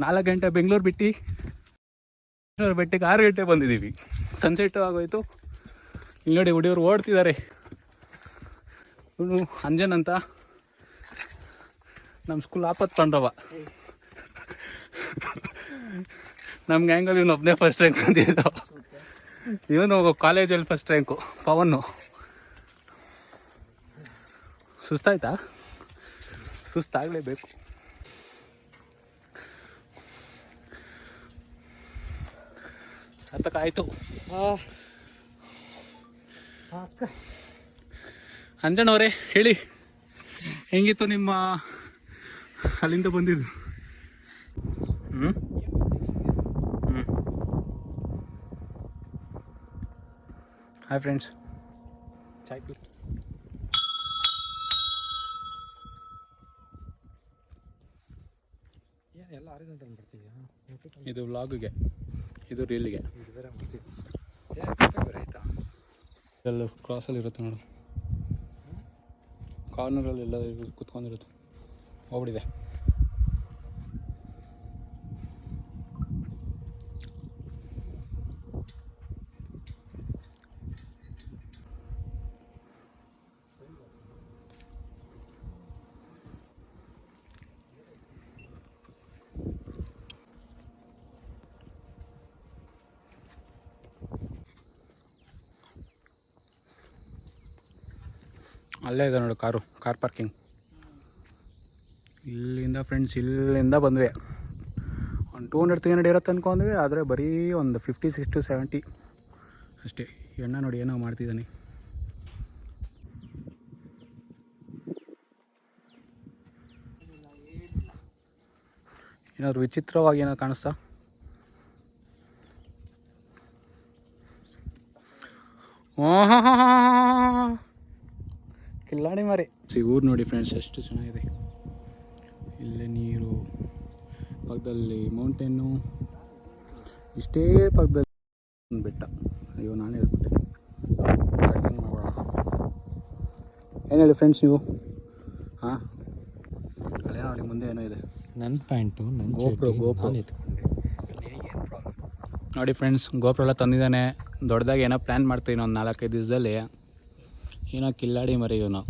4 ಗಂಟೆ ಬೆಂಗಳೂರು ಬಿಟ್ಟು ಬೆಟ್ಟಕ್ಕೆ 6 ಗಂಟೆ ಬಂದಿದ್ದೀವಿ. ಸನ್ಸೆಟ್ಟು ಆಗೋಯ್ತು. ಇಲ್ಲಿ ನೋಡಿ ಹುಡುಗರು ಓಡ್ತಿದ್ದಾರೆ. ಇವನು ಅಂಜನ್ ಅಂತ ನಮ್ಮ ಸ್ಕೂಲ್ ಆಪತ್ತು ತಂಡವ. ನಮ್ಮ ಗ್ಯಾಂಗಲ್ಲಿ ಇವನು ಒಬ್ಬನೇ ಫಸ್ಟ್ ರ್ಯಾಂಕ್ ಬಂದಿದ್ದು. ಇವನು ಕಾಲೇಜಲ್ಲಿ ಫಸ್ಟ್ ರ್ಯಾಂಕು. ಪವನ್ನು ಸುಸ್ತಾಯ್ತಾ? ಸುಸ್ತಾಗಲೇಬೇಕು. ಆಯ್ತು. ಅಂಜಣ್ಣವರೇ ಹೇಳಿ, ಹೆಂಗಿತ್ತು ನಿಮ್ಮ ಅಲ್ಲಿಂದ ಬಂದಿದ್ದು? ಹಾಯ್ ಫ್ರೆಂಡ್ಸ್, ಚಾಯ್ ಪಿ. ಎಲ್ಲ ಆರಿಜೆಂಟಲ್ ಬರ್ತಿದೆಯಾ? ಇದು ವ್ಲಾಗ್ಗೆ, ಇದು ರೀಲಿಗೆ. ಎಲ್ಲ ಕ್ರಾಸಲ್ಲಿ ಇರುತ್ತೆ ನೋಡು, ಕಾರ್ನರಲ್ಲಿ ಎಲ್ಲ ಕುತ್ಕೊಂಡಿರುತ್ತೆ. ಹೋಗ್ಬಿಟ್ಟಿದೆ. ಅಲ್ಲೇ ಇದೆ ನೋಡು ಕಾರ್ ಪಾರ್ಕಿಂಗ್. ಇಲ್ಲಿಂದ ಫ್ರೆಂಡ್ಸ್, ಇಲ್ಲಿಂದ ಬಂದ್ವಿ. ಒಂದು 200-300 ಇರುತ್ತೆ ಅಂದ್ಕೊಂಡ್ವಿ, ಆದರೆ ಬರೀ ಒಂದು 50-60-70 ಅಷ್ಟೇ. ಎಣ್ಣ ನೋಡಿ ಏನೋ ಮಾಡ್ತಿದ್ದಾನೆ. ಏನಾದ್ರು ವಿಚಿತ್ರವಾಗಿ ಏನೋ ಕಾಣಿಸ್ತಾ? ಕಿಲ್ಲಾಡಿ ಮಾರಿ. ಊರು ನೋಡಿ ಫ್ರೆಂಡ್ಸ್, ಎಷ್ಟು ಚೆನ್ನಾಗಿದೆ. ಇಲ್ಲೇ ನೀರು, ಪಕ್ಕದಲ್ಲಿ ಮೌಂಟೇನು, ಇಷ್ಟೇ ಪಕ್ಕದಲ್ಲಿ ಒಂದು ಬೆಟ್ಟ. ಅಯ್ಯೋ, ನಾನು ಹೇಳ್ಬಿಟ್ಟೆ. ಏನು ಹೇಳಿ ಫ್ರೆಂಡ್ಸ್ ನೀವು? ಹಾಂ, ಅಲ್ಲೇ ನೋಡಿ ಮುಂದೆ ಏನೋ ಇದೆ. ನನ್ನ ಪ್ಯಾಂಟು, ನನ್ನ ಗೋಪ್ರೋ ನೋಡಿ ಫ್ರೆಂಡ್ಸ್, ಗೋಪ್ರೋ ಎಲ್ಲ ತಂದಿದ್ದಾನೆ. ದೊಡ್ಡದಾಗಿ ಏನೋ ಪ್ಲ್ಯಾನ್ ಮಾಡ್ತೀನಿ ಒಂದು 4-5 ದಿವಸದಲ್ಲಿ. ಏನೋ ಕಿಲ್ಲಾಡಿ ಮರಿ ಇವನು.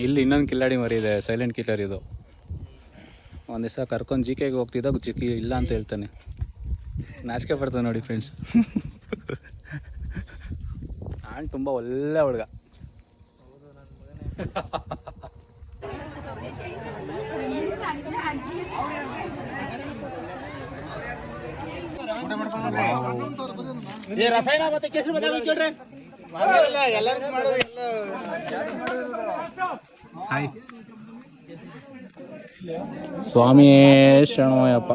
ಇಲ್ಲಿ ಇನ್ನೊಂದು ಕಿಲ್ಲಾಡಿ ಮರಿ ಇದೆ, ಸೈಲೆಂಟ್ ಕಿಲ್ಲರ್ ಇದು. ಒಂದು ದಿವಸ ಕರ್ಕೊಂಡು ಜಿಕೆಗೆ ಹೋಗ್ತಿದ್ದಾಗ ಜಿಕೆ ಇಲ್ಲ ಅಂತ ಹೇಳ್ತಾನೆ. ನಾಚಿಕೆ ಬರ್ತದೆ ನೋಡಿ ಫ್ರೆಂಡ್ಸ್. ನಾನು ತುಂಬ ಒಳ್ಳೆ ಹುಡುಗ. ರಸಾಯನ ಮತ್ತೆ ಕೇಸರಿ ಬದಾಮಿ ಕೇಳ್ರಿ. ಹಾಯ್ ಸ್ವಾಮಿ ಶರಣಯ್ಯಪ್ಪ.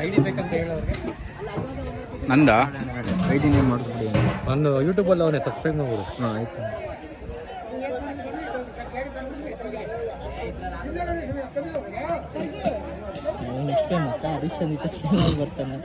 ಐಡಿ ಬೇಕಂತ ಹೇಳೋರಿಗೆ ನಂದ ಐಡಿ ನೇಮ್ ಮಾಡಿಸ್ಬಿಡಿ. ನಾನು ಯೂಟ್ಯೂಬಲ್ಲಿ ಅವನೇ ಸಬ್ಸ್ಕ್ರೈಬ್ ಮಾಡ್ಬೋದು. ಹಾಂ ಆಯ್ತು. ನೆಕ್ಸ್ಟ್ ಟೈಮ್ ಹೊಸ ಅಡಿಕ್ಷನ್ ಇತ್ತು ಬರ್ತಾನೆ.